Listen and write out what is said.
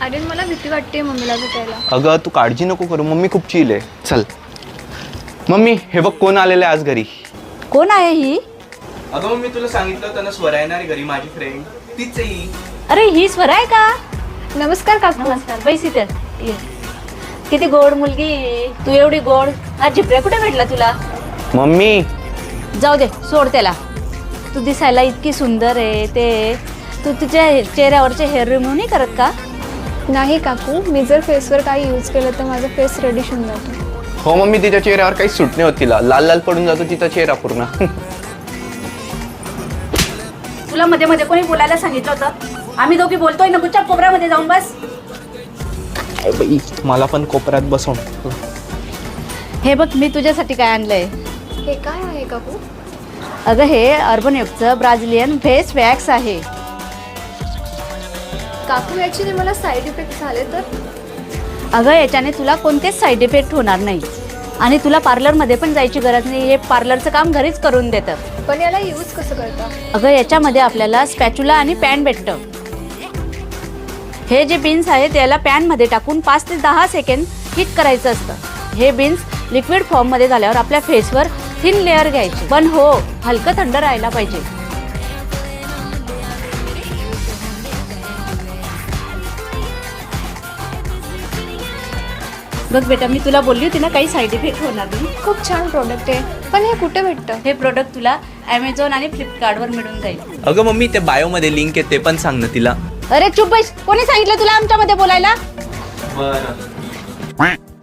अरे मला भीती वाटते मम्मीला भेटायला. अगं तू काळजी नको करू, मम्मी खूप चिल आहे. चल मम्मी, हे बघ कोण आलेलं आहे आज घरी. कोण आहे ही? अगं मम्मी, तुला सांगितलं होतं ना स्वरा येणार घरी, माझी फ्रेंड तीच आहे. अरे ही स्वरा आहे का? नमस्कार काकू. नमस्कार. बैस इथे ये. किती गोड मुलगी तू, एवढी गोड. हा जिपऱ्या कुठे भेटला तुला? मम्मी जाऊ दे, सोड त्याला. तू दिसायला इतकी सुंदर आहे ते. तू तुझ्या चेहऱ्यावरचे हेअर रिमूव्ह नाही करत का? नाही काकू, मी जर फेसवर काही यूज केलं तर माझा फेस रेडिश होऊन जातो. हो मम्मी, तिच्या चेहऱ्यावर काहीच सूट नाही होत, तिला लाल लाल पडून जातो तिचा चेहरा पूर्ण. तुला मध्ये मध्ये कोणी बोलायला सांगितलं होतं? आम्ही दोघी बोलतोय ना, गुच्च्या कोपऱ्यामध्ये जाऊन बस. बाई, मला पण कोपऱ्यात बसव. हे बघ मी तुझ्यासाठी काय आणलंय. हे काय आहे काकू? अगं हे अर्बन युगचं ब्राझिलियन फेस वॅक्स आहे. काकू ॲक्च्युली मला साईड इफेक्ट झाले तर? अगं याच्याने तुला कोणतेच साईड इफेक्ट होणार नाही आणि तुला पार्लरमध्ये पण जायची गरज नाही. हे पार्लरचं काम घरीच करून देतं. पण याला यूज कसं करता? अगं याच्यामध्ये आपल्याला स्पॅच्युला आणि पॅन भेटतं. हे जे बीन्स आहेत याला पॅनमध्ये टाकून 5 ते 10 सेकंड हीट करायचं असतं. हे बीन्स लिक्विड फॉर्ममध्ये झाल्यावर आपल्या फेसवर थिन लेअर घ्यायची, पण हो हलकं थंड राहायला पाहिजे. बघ बेटा, मी तुला बोलली होती ना काही साईड इफेक्ट होणार नाही. खूप छान प्रोडक्ट आहे, पण हे कुठे भेटतं? हे प्रोडक्ट तुला ॲमेझॉन आणि फ्लिपकार्टवर मिळून जाईल. अगं मम्मी, ते बायोमध्ये लिंक आहे, ते पण सांग ना तिला. अरे चुप बैस, कोणी सांगितलं तुला आमच्यामध्ये बोलायला? बरं.